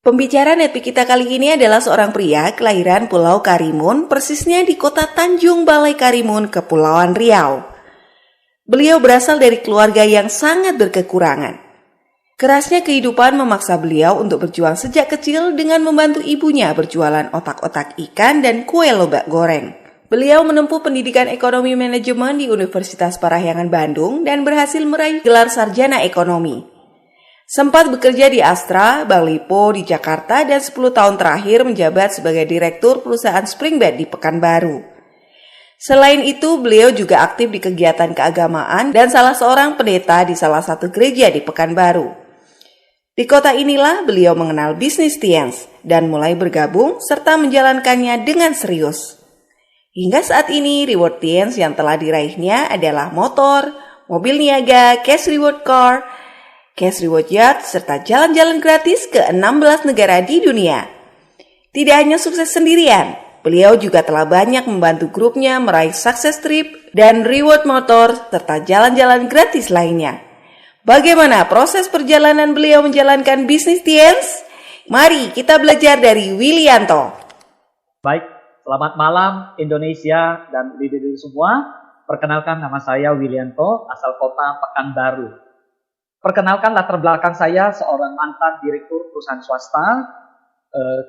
Pembicara Netpeak kita kali ini adalah seorang pria kelahiran Pulau Karimun, persisnya di kota Tanjung Balai Karimun, Kepulauan Riau. Beliau berasal dari keluarga yang sangat berkekurangan. Kerasnya kehidupan memaksa beliau untuk berjuang sejak kecil dengan membantu ibunya berjualan otak-otak ikan dan kue lobak goreng. Beliau menempuh pendidikan ekonomi manajemen di Universitas Parahyangan Bandung dan berhasil meraih gelar sarjana ekonomi. Sempat bekerja di Astra, Bank Lipo di Jakarta dan 10 tahun terakhir menjabat sebagai direktur perusahaan Springbed di Pekanbaru. Selain itu, beliau juga aktif di kegiatan keagamaan dan salah seorang pendeta di salah satu gereja di Pekanbaru. Di kota inilah beliau mengenal bisnis Tiens dan mulai bergabung serta menjalankannya dengan serius. Hingga saat ini, reward Tiens yang telah diraihnya adalah motor, mobil niaga, cash reward car, cash reward yacht, serta jalan-jalan gratis ke 16 negara di dunia. Tidak hanya sukses sendirian, beliau juga telah banyak membantu grupnya meraih sukses trip dan reward motor, serta jalan-jalan gratis lainnya. Bagaimana proses perjalanan beliau menjalankan bisnis Tiens? Mari kita belajar dari Wilianto. Baik, selamat malam Indonesia dan diri-diri semua. Perkenalkan, nama saya Wilianto, asal kota Pekanbaru. Perkenalkan, latar belakang saya seorang mantan direktur perusahaan swasta,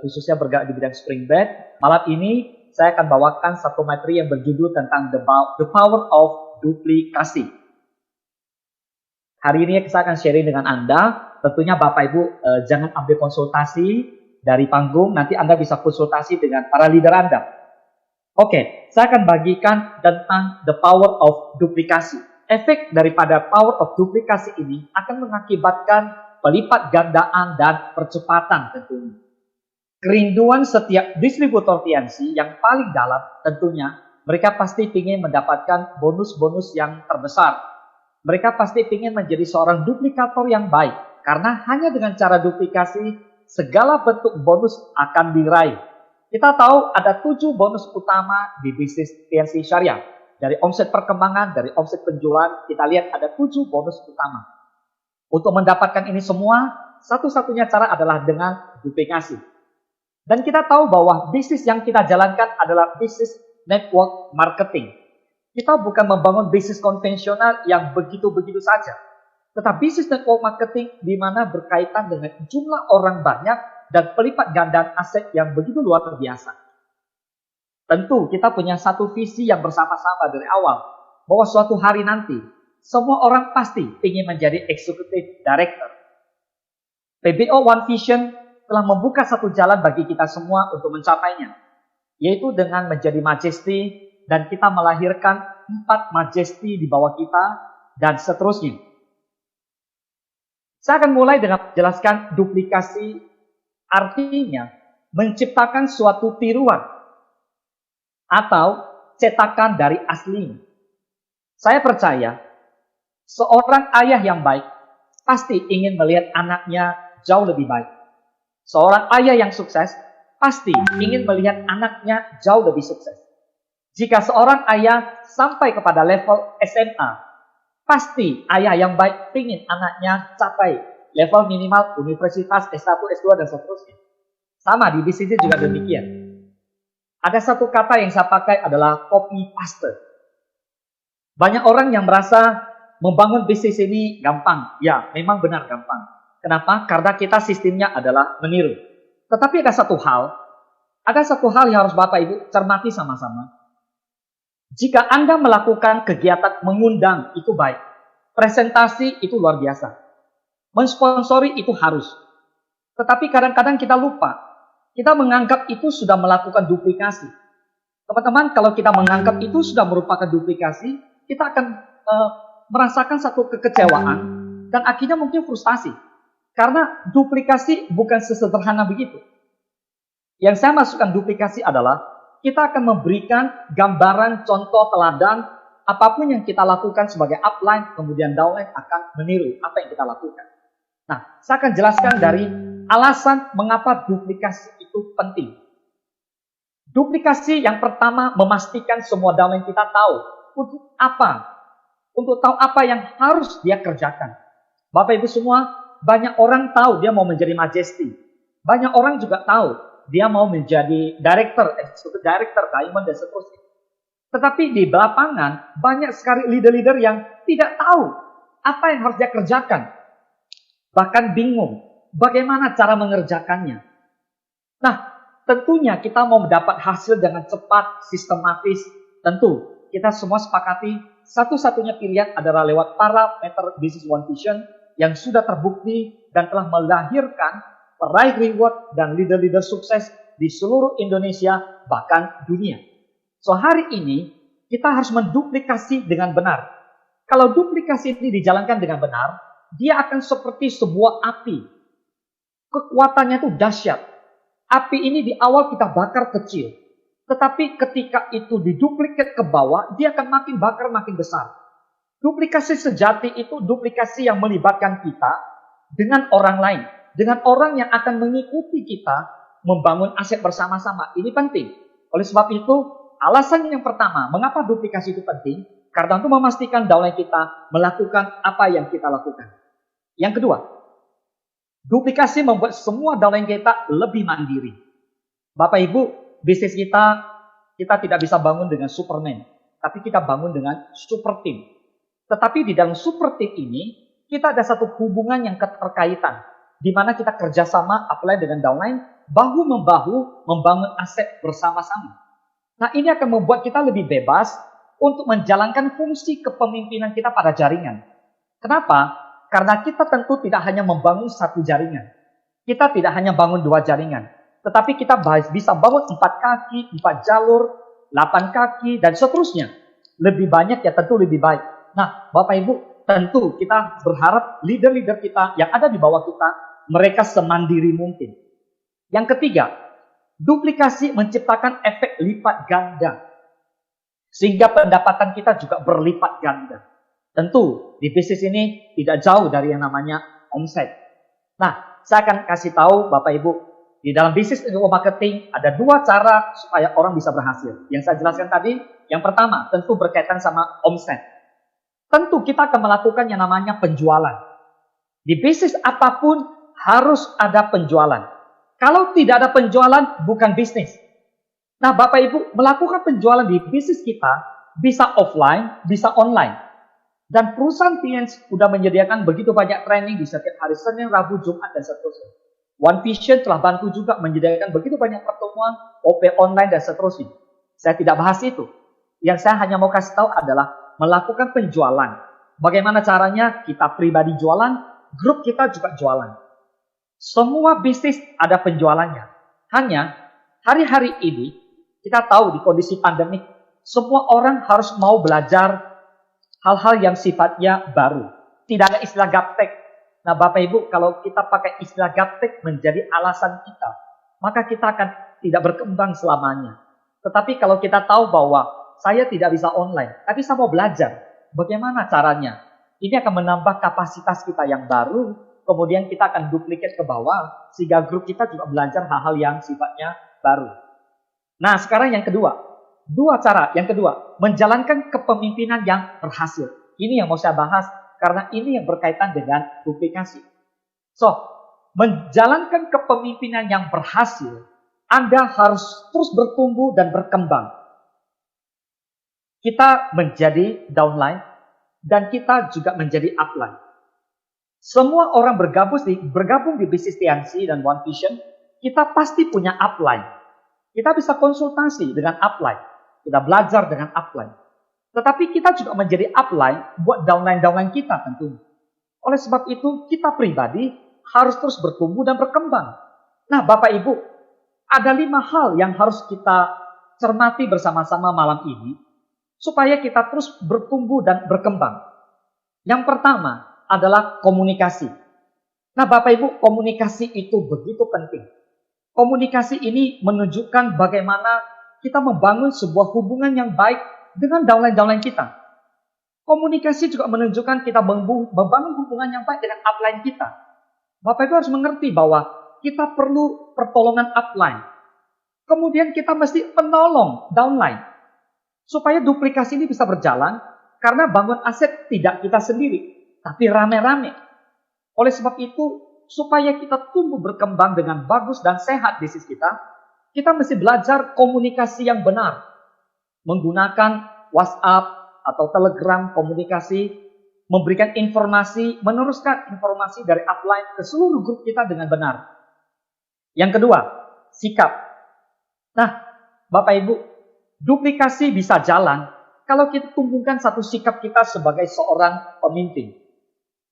khususnya bergerak di bidang Springbed. Malam ini saya akan bawakan satu materi yang berjudul tentang the power of duplikasi. Hari ini saya akan sharing dengan Anda. Tentunya Bapak Ibu jangan ambil konsultasi dari panggung, nanti Anda bisa konsultasi dengan para leader Anda. Oke, saya akan bagikan tentang the power of duplikasi. Efek daripada power of duplikasi ini akan mengakibatkan pelipat gandaan dan percepatan tentunya. Kerinduan setiap distributor TNC yang paling dalam tentunya, mereka pasti ingin mendapatkan bonus-bonus yang terbesar. Mereka pasti ingin menjadi seorang duplikator yang baik, karena hanya dengan cara duplikasi, segala bentuk bonus akan diraih. Kita tahu ada 7 bonus utama di bisnis TNC Syariah. Dari omset perkembangan, dari omset penjualan, kita lihat ada 7 bonus utama. Untuk mendapatkan ini semua, satu-satunya cara adalah dengan duplikasi. Dan kita tahu bahwa bisnis yang kita jalankan adalah bisnis network marketing. Kita bukan membangun bisnis konvensional yang begitu-begitu saja. Tetapi bisnis network marketing di mana berkaitan dengan jumlah orang banyak dan pelipat gandaan aset yang begitu luar biasa. Tentu kita punya satu visi yang bersama-sama dari awal, bahwa suatu hari nanti semua orang pasti ingin menjadi executive director. PBO One Vision telah membuka satu jalan bagi kita semua untuk mencapainya, yaitu dengan menjadi majesty dan kita melahirkan 4 majesty di bawah kita dan seterusnya. Saya akan mulai dengan menjelaskan duplikasi, artinya menciptakan suatu tiruan atau cetakan dari aslinya. Saya percaya seorang ayah yang baik pasti ingin melihat anaknya jauh lebih baik. Seorang ayah yang sukses pasti ingin melihat anaknya jauh lebih sukses. Jika seorang ayah sampai kepada level SMA, pasti ayah yang baik ingin anaknya capai level minimal universitas S1, S2 dan seterusnya. Sama di bisnis juga demikian. Ada satu kata yang saya pakai adalah copy paste. Banyak orang yang merasa membangun bisnis ini gampang. Ya, memang benar gampang. Kenapa? Karena kita sistemnya adalah meniru. Tetapi ada satu hal yang harus Bapak Ibu cermati sama-sama. Jika Anda melakukan kegiatan mengundang, itu baik. Presentasi itu luar biasa. Mensponsori itu harus. Tetapi kadang-kadang kita lupa. Kita menganggap itu sudah melakukan duplikasi. Teman-teman, kalau kita menganggap itu sudah merupakan duplikasi, kita akan merasakan satu kekecewaan dan akhirnya mungkin frustasi. Karena duplikasi bukan sesederhana begitu. Yang saya masukkan duplikasi adalah kita akan memberikan gambaran contoh teladan apapun yang kita lakukan sebagai upline, kemudian downline akan meniru apa yang kita lakukan. Nah, saya akan jelaskan dari alasan mengapa duplikasi itu penting. Duplikasi yang pertama memastikan semua downline kita tahu untuk apa. Untuk tahu apa yang harus dia kerjakan. Bapak Ibu semua, banyak orang tahu dia mau menjadi majesty. Banyak orang juga tahu dia mau menjadi director, executive director, diamond dan seterusnya. Tetapi di lapangan banyak sekali leader-leader yang tidak tahu apa yang harus dia kerjakan. Bahkan bingung bagaimana cara mengerjakannya. Nah, tentunya kita mau mendapat hasil dengan cepat, sistematis. Tentu kita semua sepakati satu-satunya pilihan adalah lewat parameter Business One Vision yang sudah terbukti dan telah melahirkan peraih reward dan leader-leader sukses di seluruh Indonesia bahkan dunia. So hari ini kita harus menduplikasi dengan benar. Kalau duplikasi ini dijalankan dengan benar, dia akan seperti sebuah api. Kekuatannya itu dahsyat. Api ini di awal kita bakar kecil. Tetapi ketika itu diduplikat ke bawah, dia akan makin bakar makin besar. Duplikasi sejati itu duplikasi yang melibatkan kita dengan orang lain. Dengan orang yang akan mengikuti kita membangun aset bersama-sama. Ini penting. Oleh sebab itu, alasan yang pertama, mengapa duplikasi itu penting? Karena untuk memastikan downline kita melakukan apa yang kita lakukan. Yang kedua, duplikasi membuat semua downline kita lebih mandiri. Bapak Ibu, bisnis kita tidak bisa bangun dengan Superman, tapi kita bangun dengan super team. Tetapi di dalam super team ini, kita ada satu hubungan yang keterkaitan, di mana kita kerjasama apply dengan downline, bahu-membahu membangun aset bersama-sama. Nah, ini akan membuat kita lebih bebas untuk menjalankan fungsi kepemimpinan kita pada jaringan. Kenapa? Karena kita tentu tidak hanya membangun satu jaringan. Kita tidak hanya bangun 2 jaringan. Tetapi kita bisa bangun 4 kaki, 4 jalur, 8 kaki, dan seterusnya. Lebih banyak ya tentu lebih baik. Nah, Bapak Ibu, tentu kita berharap leader-leader kita yang ada di bawah kita, mereka semandiri mungkin. Yang ketiga, duplikasi menciptakan efek lipat ganda. Sehingga pendapatan kita juga berlipat ganda. Tentu di bisnis ini tidak jauh dari yang namanya omset. Nah, saya akan kasih tahu Bapak Ibu, di dalam bisnis network marketing ada 2 cara supaya orang bisa berhasil. Yang saya jelaskan tadi, yang pertama tentu berkaitan sama omset. Tentu kita akan melakukan yang namanya penjualan. Di bisnis apapun harus ada penjualan. Kalau tidak ada penjualan, bukan bisnis. Nah, Bapak Ibu, melakukan penjualan di bisnis kita bisa offline, bisa online. Dan perusahaan Tiens sudah menyediakan begitu banyak training di setiap hari Senin, Rabu, Jumat, dan seterusnya. One Vision telah bantu juga menyediakan begitu banyak pertemuan, OP online, dan seterusnya. Saya tidak bahas itu. Yang saya hanya mau kasih tahu adalah melakukan penjualan. Bagaimana caranya? Kita pribadi jualan, grup kita juga jualan. Semua bisnis ada penjualannya. Hanya hari-hari ini kita tahu di kondisi pandemik, semua orang harus mau belajar hal-hal yang sifatnya baru. Tidak ada istilah gaptek. Nah, Bapak Ibu, kalau kita pakai istilah gaptek menjadi alasan kita, maka kita akan tidak berkembang selamanya. Tetapi kalau kita tahu bahwa saya tidak bisa online, tapi saya mau belajar, bagaimana caranya? Ini akan menambah kapasitas kita yang baru, kemudian kita akan duplikat ke bawah, sehingga grup kita juga belajar hal-hal yang sifatnya baru. Nah, sekarang yang kedua. 2 cara. Yang kedua, menjalankan kepemimpinan yang berhasil. Ini yang mau saya bahas, karena ini yang berkaitan dengan duplikasi. So, menjalankan kepemimpinan yang berhasil, Anda harus terus bertumbuh dan berkembang. Kita menjadi downline, dan kita juga menjadi upline. Semua orang bergabung di bisnis TNC dan One Vision, kita pasti punya upline. Kita bisa konsultasi dengan upline. Kita belajar dengan upline. Tetapi kita juga menjadi upline buat downline-downline kita tentunya. Oleh sebab itu, kita pribadi harus terus bertumbuh dan berkembang. Nah, Bapak Ibu, ada 5 hal yang harus kita cermati bersama-sama malam ini, supaya kita terus bertumbuh dan berkembang. Yang pertama adalah komunikasi. Nah, Bapak Ibu, komunikasi itu begitu penting. Komunikasi ini menunjukkan bagaimana kita membangun sebuah hubungan yang baik dengan downline-downline kita. Komunikasi juga menunjukkan kita membangun hubungan yang baik dengan upline kita. Bapak Ibu harus mengerti bahwa kita perlu pertolongan upline. Kemudian kita mesti menolong downline. Supaya duplikasi ini bisa berjalan, karena bangun aset tidak kita sendiri, tapi rame-rame. Oleh sebab itu, supaya kita tumbuh berkembang dengan bagus dan sehat bisnis kita mesti belajar komunikasi yang benar. Menggunakan WhatsApp atau Telegram komunikasi, memberikan informasi, meneruskan informasi dari upline ke seluruh grup kita dengan benar. Yang kedua, sikap. Nah, Bapak Ibu, duplikasi bisa jalan kalau kita tumbuhkan satu sikap kita sebagai seorang pemimpin.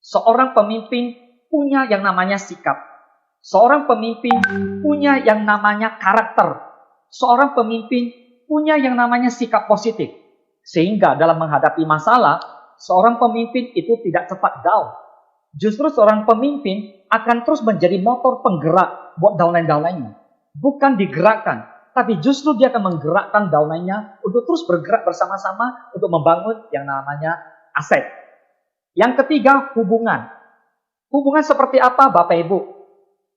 Seorang pemimpin punya yang namanya sikap. Seorang pemimpin punya yang namanya karakter. Seorang pemimpin punya yang namanya sikap positif. Sehingga dalam menghadapi masalah, seorang pemimpin itu tidak cepat down. Justru seorang pemimpin akan terus menjadi motor penggerak buat downline-downline-nya. Bukan digerakkan, tapi justru dia akan menggerakkan downline-nya untuk terus bergerak bersama-sama untuk membangun yang namanya aset. Yang ketiga, hubungan. Hubungan seperti apa, Bapak Ibu?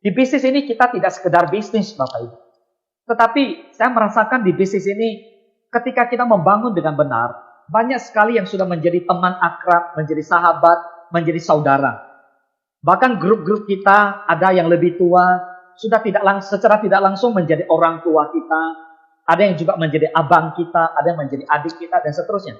Di bisnis ini kita tidak sekedar bisnis, Bapak Ibu. Tetapi saya merasakan di bisnis ini, ketika kita membangun dengan benar, banyak sekali yang sudah menjadi teman akrab, menjadi sahabat, menjadi saudara. Bahkan grup-grup kita ada yang lebih tua, sudah secara tidak langsung menjadi orang tua kita. Ada yang juga menjadi abang kita, ada yang menjadi adik kita, dan seterusnya.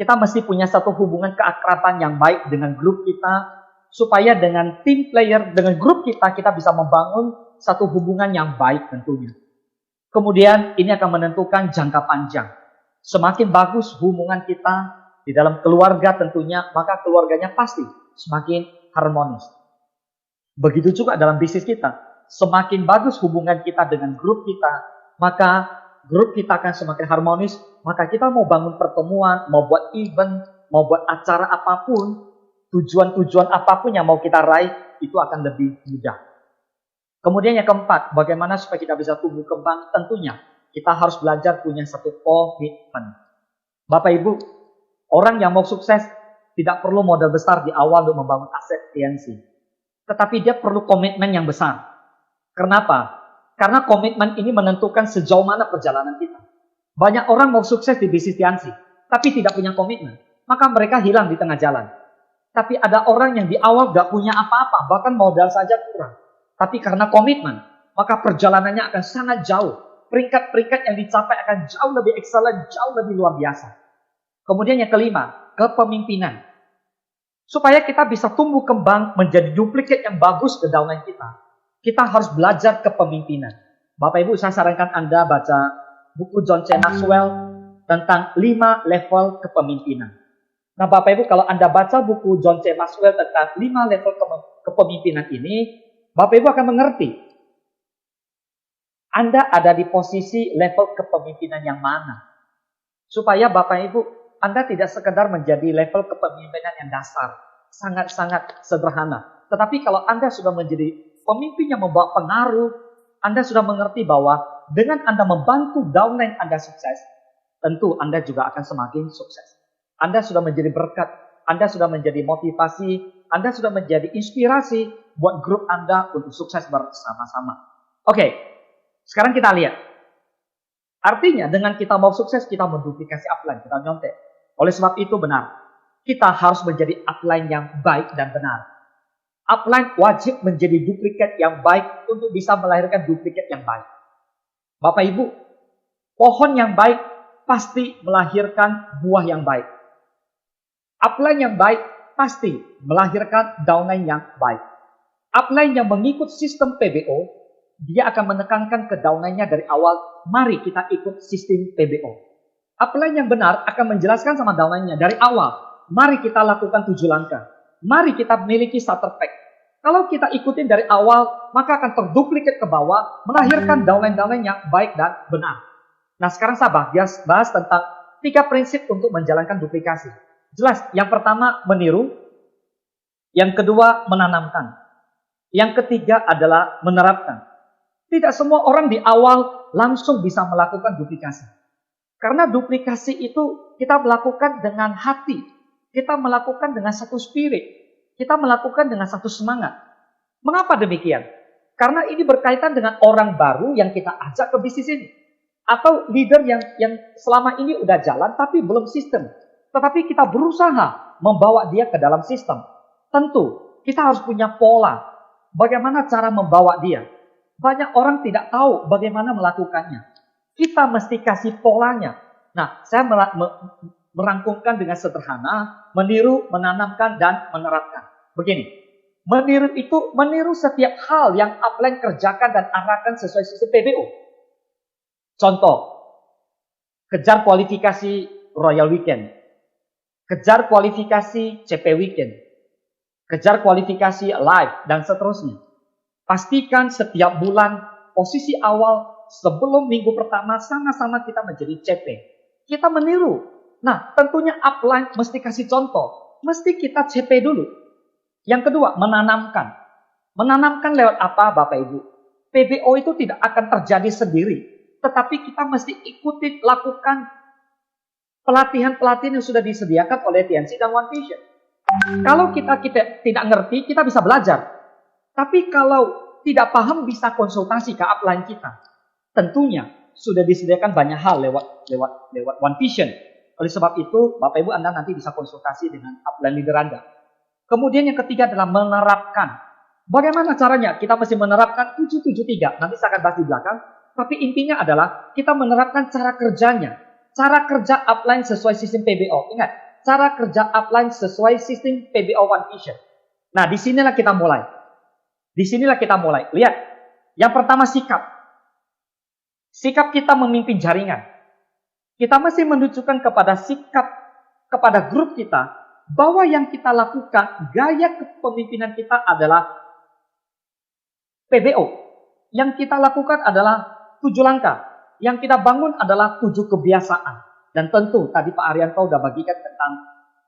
Kita mesti punya satu hubungan keakraban yang baik dengan grup kita, supaya dengan tim player, dengan grup kita bisa membangun satu hubungan yang baik tentunya. Kemudian ini akan menentukan jangka panjang. Semakin bagus hubungan kita di dalam keluarga tentunya, maka keluarganya pasti semakin harmonis. Begitu juga dalam bisnis kita. Semakin bagus hubungan kita dengan grup kita, maka grup kita akan semakin harmonis. Maka kita mau bangun pertemuan, mau buat event, mau buat acara apapun, tujuan-tujuan apapun yang mau kita raih, itu akan lebih mudah. Kemudian yang keempat, bagaimana supaya kita bisa tumbuh kembang? Tentunya kita harus belajar punya satu komitmen. Bapak Ibu, orang yang mau sukses tidak perlu modal besar di awal untuk membangun aset TNC. Tetapi dia perlu komitmen yang besar. Kenapa? Karena komitmen ini menentukan sejauh mana perjalanan kita. Banyak orang mau sukses di bisnis TNC, tapi tidak punya komitmen. Maka mereka hilang di tengah jalan. Tapi ada orang yang di awal gak punya apa-apa, bahkan modal saja kurang. Tapi karena komitmen, maka perjalanannya akan sangat jauh. Peringkat-peringkat yang dicapai akan jauh lebih excellent, jauh lebih luar biasa. Kemudian yang kelima, kepemimpinan. Supaya kita bisa tumbuh kembang menjadi duplikat yang bagus ke downline kita harus belajar kepemimpinan. Bapak Ibu, saya sarankan Anda baca buku John C. Maxwell tentang 5 level kepemimpinan. Nah Bapak Ibu, kalau Anda baca buku John C. Maxwell tentang 5 level kepemimpinan ini, Bapak Ibu akan mengerti Anda ada di posisi level kepemimpinan yang mana. Supaya Bapak Ibu, Anda tidak sekedar menjadi level kepemimpinan yang dasar, sangat-sangat sederhana. Tetapi kalau Anda sudah menjadi pemimpin yang membawa pengaruh, Anda sudah mengerti bahwa dengan Anda membantu downline Anda sukses, tentu Anda juga akan semakin sukses. Anda sudah menjadi berkat, Anda sudah menjadi motivasi, Anda sudah menjadi inspirasi buat grup Anda untuk sukses bersama-sama. Oke, sekarang kita lihat. Artinya dengan kita mau sukses, kita menduplikasi upline, kita nyontek. Oleh sebab itu benar, kita harus menjadi upline yang baik dan benar. Upline wajib menjadi duplikat yang baik untuk bisa melahirkan duplikat yang baik. Bapak Ibu, pohon yang baik pasti melahirkan buah yang baik. Upline yang baik pasti melahirkan downline yang baik. Upline yang mengikut sistem PBO, dia akan menekankan ke downline-nya dari awal, mari kita ikut sistem PBO. Upline yang benar akan menjelaskan sama downline-nya dari awal, mari kita lakukan 7 langkah. Mari kita memiliki starter pack. Kalau kita ikutin dari awal, maka akan terduplikat ke bawah, melahirkan downline-downline yang baik dan benar. Nah, sekarang saya bahas tentang 3 prinsip untuk menjalankan duplikasi. Jelas, yang pertama meniru, yang kedua menanamkan, yang ketiga adalah menerapkan. Tidak semua orang di awal langsung bisa melakukan duplikasi. Karena duplikasi itu kita melakukan dengan hati, kita melakukan dengan satu spirit. Kita melakukan dengan satu semangat. Mengapa demikian? Karena ini berkaitan dengan orang baru yang kita ajak ke bisnis ini. Atau leader yang selama ini udah jalan tapi belum sistem. Tetapi kita berusaha membawa dia ke dalam sistem. Tentu, kita harus punya pola. bagaimana cara membawa dia. Banyak orang tidak tahu bagaimana melakukannya. Kita mesti kasih polanya. Nah, saya merangkumkan dengan sederhana, meniru, menanamkan, dan menerapkan. Begini, meniru itu meniru setiap hal yang upline kerjakan dan arahkan sesuai sistem PBO. Contoh, kejar kualifikasi Royal Weekend, kejar kualifikasi CP Weekend, kejar kualifikasi live, dan seterusnya. Pastikan setiap bulan posisi awal sebelum minggu pertama sama-sama kita menjadi CP. Kita meniru. Nah, tentunya upline mesti kasih contoh. Mesti kita CP dulu. Yang kedua, menanamkan. Menanamkan lewat apa, Bapak Ibu? PBO itu tidak akan terjadi sendiri. Tetapi kita mesti ikuti, lakukan pelatihan-pelatihan yang sudah disediakan oleh TNC dan One Vision. Kalau kita tidak ngerti, kita bisa belajar. Tapi kalau tidak paham, bisa konsultasi ke upline kita. Tentunya sudah disediakan banyak hal lewat One Vision. Oleh sebab itu, Bapak Ibu Anda nanti bisa konsultasi dengan upline leader Anda. Kemudian yang ketiga adalah menerapkan. Bagaimana caranya? Kita mesti menerapkan 773. Nanti saya akan bahas di belakang. Tapi intinya adalah kita menerapkan cara kerjanya. Cara kerja upline sesuai sistem PBO. Ingat, cara kerja upline sesuai sistem PBO One Vision. Nah, disinilah kita mulai. Lihat, yang pertama sikap. Sikap kita memimpin jaringan. Kita mesti menunjukkan kepada sikap, kepada grup kita, bahwa yang kita lakukan, gaya kepemimpinan kita adalah PBO. Yang kita lakukan adalah 7 langkah. Yang kita bangun adalah 7 kebiasaan. Dan tentu, tadi Pak Arianto sudah bagikan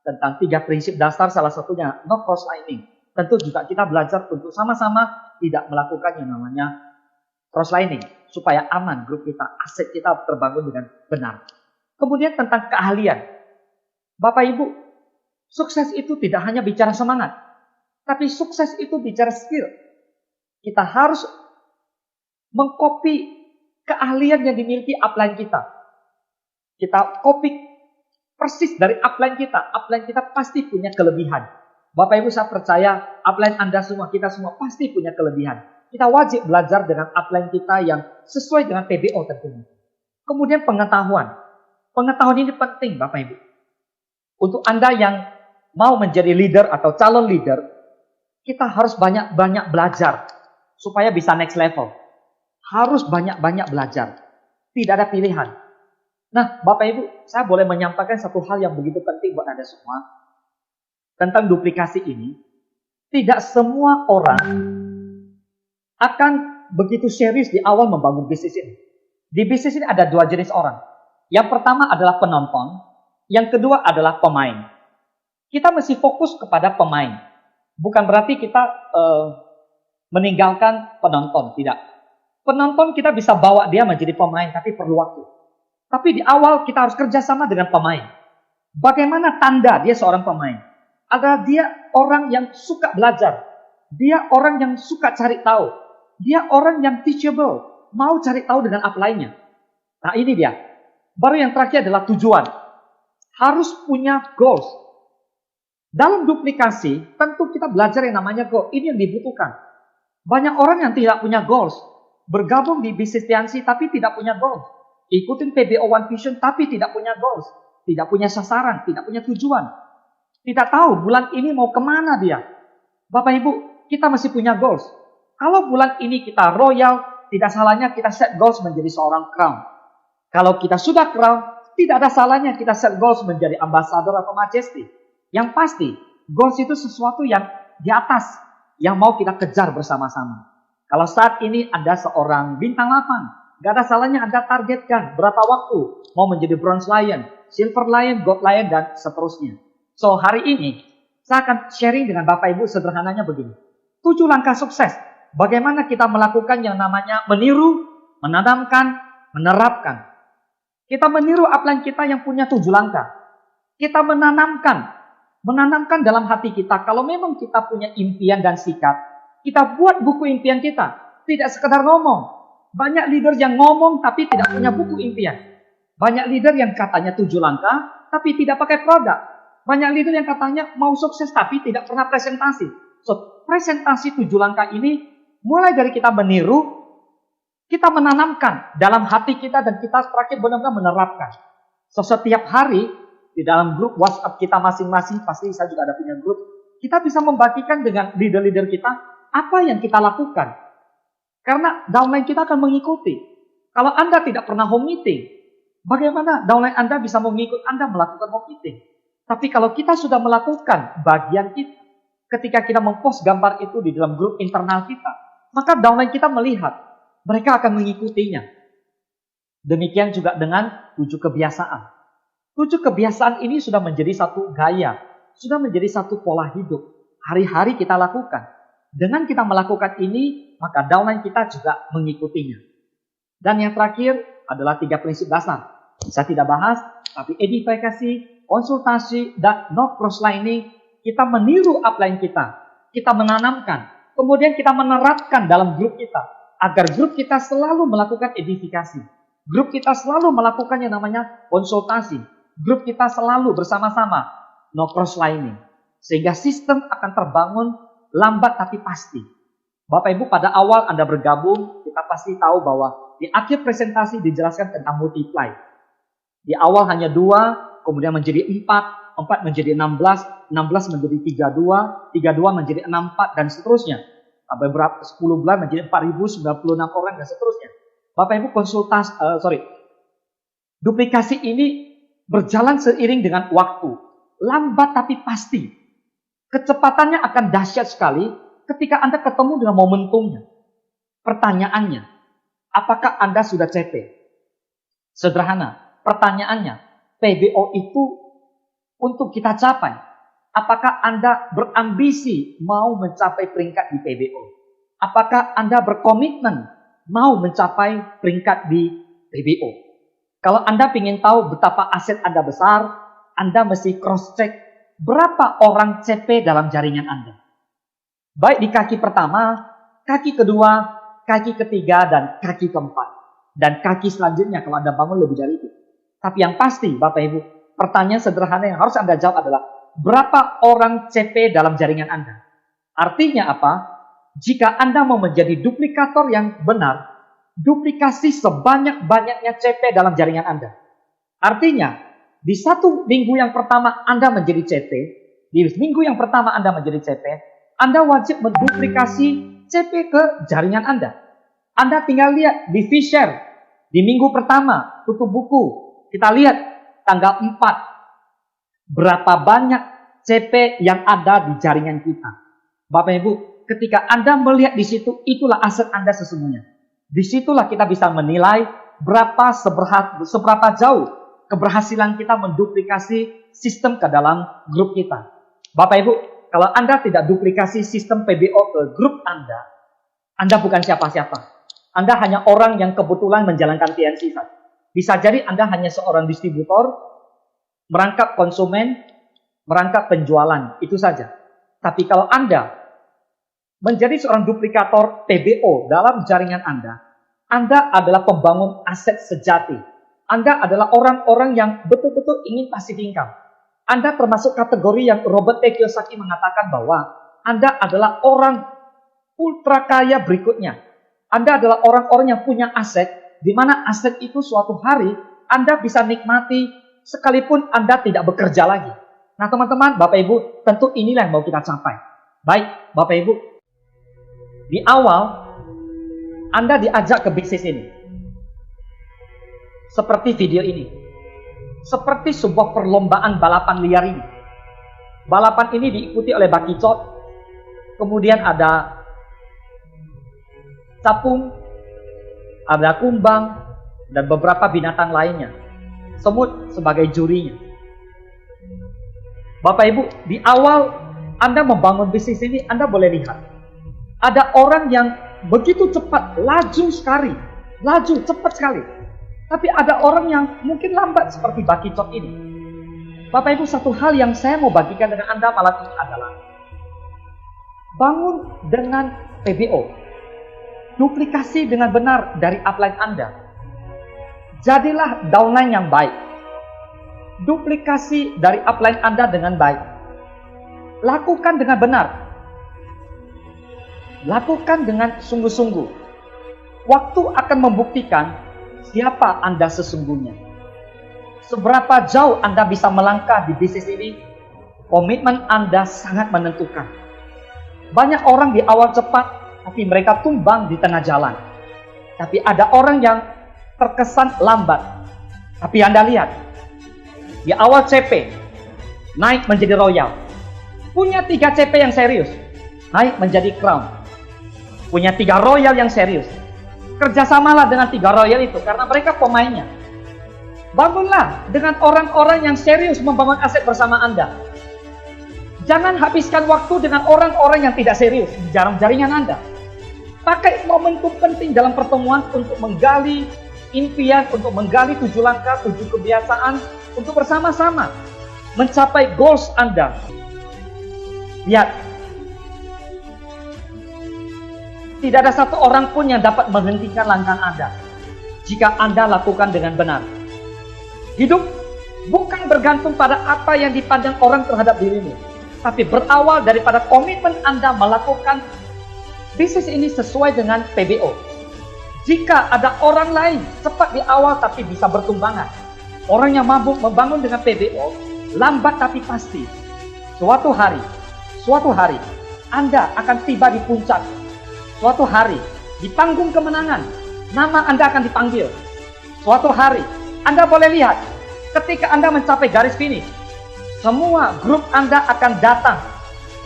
tentang 3 prinsip dasar, salah satunya no crosslining. Tentu juga kita belajar untuk sama-sama tidak melakukan yang namanya crosslining. Supaya aman grup kita, aset kita terbangun dengan benar. Kemudian tentang keahlian. Bapak Ibu, sukses itu tidak hanya bicara semangat. Tapi sukses itu bicara skill. Kita harus mengcopy keahlian yang dimiliki upline kita. Kita copy persis dari upline kita. Upline kita pasti punya kelebihan. Bapak Ibu, saya percaya upline Anda semua, kita semua pasti punya kelebihan. Kita wajib belajar dengan upline kita yang sesuai dengan PBO tentunya. Kemudian pengetahuan. Pengetahuan ini penting, Bapak Ibu. Untuk Anda yang mau menjadi leader atau calon leader, kita harus banyak-banyak belajar supaya bisa next level. Harus banyak-banyak belajar. Tidak ada pilihan. Nah, Bapak Ibu, saya boleh menyampaikan satu hal yang begitu penting buat Anda semua. Tentang duplikasi ini, tidak semua orang akan begitu serius di awal membangun bisnis ini. Di bisnis ini ada 2 jenis orang. Yang pertama adalah penonton, yang kedua adalah pemain. Kita mesti fokus kepada pemain. Bukan berarti kita meninggalkan penonton, tidak. Penonton kita bisa bawa dia menjadi pemain, tapi perlu waktu. Tapi di awal kita harus kerjasama dengan pemain. Bagaimana tanda dia seorang pemain? Adalah dia orang yang suka belajar. Dia orang yang suka cari tahu. Dia orang yang teachable. Mau cari tahu dengan upline-nya. Nah, ini dia. Baru yang terakhir adalah tujuan. Harus punya goals. Dalam duplikasi, tentu kita belajar yang namanya goal. Ini yang dibutuhkan. Banyak orang yang tidak punya goals. Bergabung di bisnis TNC tapi tidak punya goals. Ikutin PBO One Vision tapi tidak punya goals. Tidak punya sasaran, tidak punya tujuan. Tidak tahu bulan ini mau kemana dia. Bapak Ibu, kita masih punya goals. Kalau bulan ini kita royal, tidak salahnya kita set goals menjadi seorang crown. Kalau kita sudah crown, tidak ada salahnya kita set goals menjadi ambassador atau majesty. Yang pasti, goals itu sesuatu yang di atas, yang mau kita kejar bersama-sama. Kalau saat ini Anda seorang bintang 8, gak ada salahnya Anda targetkan berapa waktu mau menjadi bronze lion, silver lion, gold lion, dan seterusnya. So, hari ini, saya akan sharing dengan Bapak Ibu sederhananya begini. 7 langkah sukses. Bagaimana kita melakukan yang namanya meniru, menanamkan, menerapkan. Kita meniru upline kita yang punya 7 langkah. Kita menanamkan dalam hati kita. Kalau memang kita punya impian dan sikap, kita buat buku impian kita. Tidak sekedar ngomong. Banyak leader yang ngomong tapi tidak punya buku impian. Banyak leader yang katanya 7 langkah tapi tidak pakai produk. Banyak leader yang katanya mau sukses tapi tidak pernah presentasi. So, presentasi 7 langkah ini mulai dari kita meniru, kita menanamkan dalam hati kita, dan kita terakhir benar-benar menerapkan. So, setiap hari di dalam grup WhatsApp kita masing-masing, pasti saya juga ada punya grup, kita bisa membagikan dengan leader-leader kita apa yang kita lakukan. Karena downline kita akan mengikuti. Kalau Anda tidak pernah home meeting, bagaimana downline Anda bisa mengikut Anda melakukan home meeting? Tapi kalau kita sudah melakukan bagian kita, ketika kita mempost gambar itu di dalam grup internal kita, maka downline kita melihat, mereka akan mengikutinya. Demikian juga dengan 7 kebiasaan. 7 kebiasaan ini sudah menjadi satu gaya, sudah menjadi satu pola hidup. Hari-hari kita lakukan. Dengan kita melakukan ini, maka downline kita juga mengikutinya. Dan yang terakhir adalah 3 prinsip dasar. Saya tidak bahas, tapi edifikasi, konsultasi, dan no crosslining, kita meniru upline kita. Kita menanamkan, kemudian kita menerapkan dalam grup kita. Agar grup kita selalu melakukan edifikasi. Grup kita selalu melakukan yang namanya konsultasi. Grup kita selalu bersama-sama, no crosslining. Sehingga sistem akan terbangun lambat tapi pasti. Bapak Ibu, pada awal Anda bergabung, kita pasti tahu bahwa di akhir presentasi dijelaskan tentang multiply. Di awal hanya 2, kemudian menjadi 4, 4 menjadi 16, 16 menjadi 32, 32 menjadi 64, dan seterusnya. Sampai berapa? 10 bulan menjadi 4096 orang, dan seterusnya. Bapak Ibu, duplikasi ini berjalan seiring dengan waktu. Lambat tapi pasti. Kecepatannya akan dahsyat sekali ketika Anda ketemu dengan momentumnya. Pertanyaannya, apakah Anda sudah CP? Sederhana, pertanyaannya, PBO itu untuk kita capai. Apakah Anda berambisi mau mencapai peringkat di PBO? Apakah Anda berkomitmen mau mencapai peringkat di PBO? Kalau Anda ingin tahu betapa aset Anda besar, Anda mesti cross-check berapa orang CP dalam jaringan Anda. Baik di kaki pertama, kaki kedua, kaki ketiga, dan kaki keempat. Dan kaki selanjutnya kalau Anda bangun lebih dari itu. Tapi yang pasti, Bapak Ibu, pertanyaan sederhana yang harus Anda jawab adalah, berapa orang CP dalam jaringan Anda? Artinya apa? Jika Anda mau menjadi duplikator yang benar, duplikasi sebanyak-banyaknya CP dalam jaringan Anda. Artinya, di 1 minggu yang pertama Anda menjadi CP, di minggu yang pertama Anda menjadi CP, Anda wajib menduplikasi CP ke jaringan Anda. Anda tinggal lihat di V-Share, di minggu pertama, tutup buku, kita lihat tanggal 4, berapa banyak CP yang ada di jaringan kita. Bapak Ibu, ketika Anda melihat di situ, itulah aset Anda sesungguhnya. Disitulah kita bisa menilai seberapa jauh keberhasilan kita menduplikasi sistem ke dalam grup kita. Bapak Ibu, kalau Anda tidak duplikasi sistem PBO ke grup Anda bukan siapa-siapa. Anda hanya orang yang kebetulan menjalankan TNC saja. Bisa jadi Anda hanya seorang distributor, merangkap konsumen, merangkap penjualan, itu saja. Tapi kalau Anda menjadi seorang duplikator PBO dalam jaringan Anda adalah pembangun aset sejati. Anda adalah orang-orang yang betul-betul ingin passive income. Anda termasuk kategori yang Robert T. Kiyosaki mengatakan bahwa Anda adalah orang ultra kaya berikutnya. Anda adalah orang-orang yang punya aset, di mana aset itu suatu hari Anda bisa nikmati sekalipun Anda tidak bekerja lagi. Nah teman-teman, Bapak Ibu, tentu inilah yang mau kita capai. Baik, Bapak Ibu, di awal Anda diajak ke bisnis ini. Seperti video ini. Seperti sebuah perlombaan balapan liar ini. Balapan ini diikuti oleh bakicot. Kemudian ada capung, ada kumbang, dan beberapa binatang lainnya. Semut sebagai jurinya. Bapak Ibu, di awal Anda membangun bisnis ini, Anda boleh lihat. Ada orang yang begitu cepat, laju sekali. Laju, cepat sekali. Tapi ada orang yang mungkin lambat seperti bakicot ini. Bapak Ibu, satu hal yang saya mau bagikan dengan Anda malam ini adalah bangun dengan PBO. Duplikasi dengan benar dari upline Anda. Jadilah downline yang baik. Duplikasi dari upline Anda dengan baik. Lakukan dengan benar. Lakukan dengan sungguh-sungguh. Waktu akan membuktikan siapa Anda sesungguhnya. Seberapa jauh Anda bisa melangkah di bisnis ini, komitmen Anda sangat menentukan. Banyak orang di awal cepat, tapi mereka tumbang di tengah jalan. Tapi ada orang yang terkesan lambat. Tapi Anda lihat, di awal CP, naik menjadi royal. Punya 3 CP yang serius, naik menjadi crown. Punya 3 royal yang serius. Kerjasamalah dengan 3 royal itu, karena mereka pemainnya. Bangunlah dengan orang-orang yang serius membangun aset bersama Anda. Jangan habiskan waktu dengan orang-orang yang tidak serius di jaringan Anda. Pakai momentum penting dalam pertemuan untuk menggali impian, untuk menggali 7 langkah, 7 kebiasaan, untuk bersama-sama mencapai goals Anda. Lihat, tidak ada satu orang pun yang dapat menghentikan langkah Anda jika Anda lakukan dengan benar. Hidup bukan bergantung pada apa yang dipandang orang terhadap dirimu, tapi berawal daripada komitmen Anda melakukan bisnis ini sesuai dengan PBO. Jika ada orang lain cepat di awal tapi bisa bertumbangan, orang yang mampu membangun dengan PBO lambat tapi pasti. Suatu hari Anda akan tiba di puncak. Suatu hari di panggung kemenangan, nama Anda akan dipanggil. Suatu hari Anda boleh lihat, ketika Anda mencapai garis finish, semua grup Anda akan datang.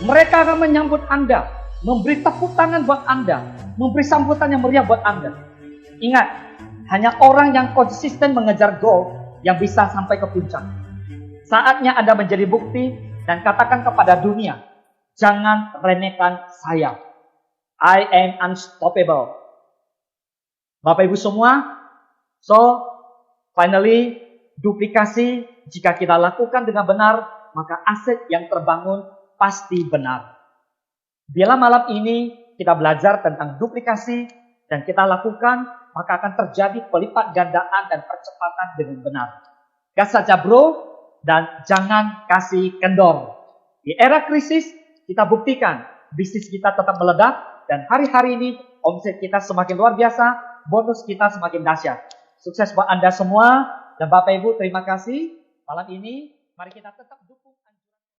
Mereka akan menyambut Anda, memberi tepuk tangan buat Anda, memberi sambutan yang meriah buat Anda. Ingat, hanya orang yang konsisten mengejar goal yang bisa sampai ke puncak. Saatnya Anda menjadi bukti dan katakan kepada dunia, jangan remehkan saya. I am unstoppable. Bapak Ibu semua, finally, duplikasi jika kita lakukan dengan benar, maka aset yang terbangun pasti benar. Bila malam ini kita belajar tentang duplikasi dan kita lakukan, maka akan terjadi pelipat gandaan dan percepatan dengan benar. Gas saja bro, dan jangan kasih kendor. Di era krisis, kita buktikan bisnis kita tetap meledak, dan hari-hari ini omset kita semakin luar biasa, bonus kita semakin dahsyat. Sukses buat Anda semua, dan Bapak Ibu terima kasih. Malam ini, mari kita tetap dukung.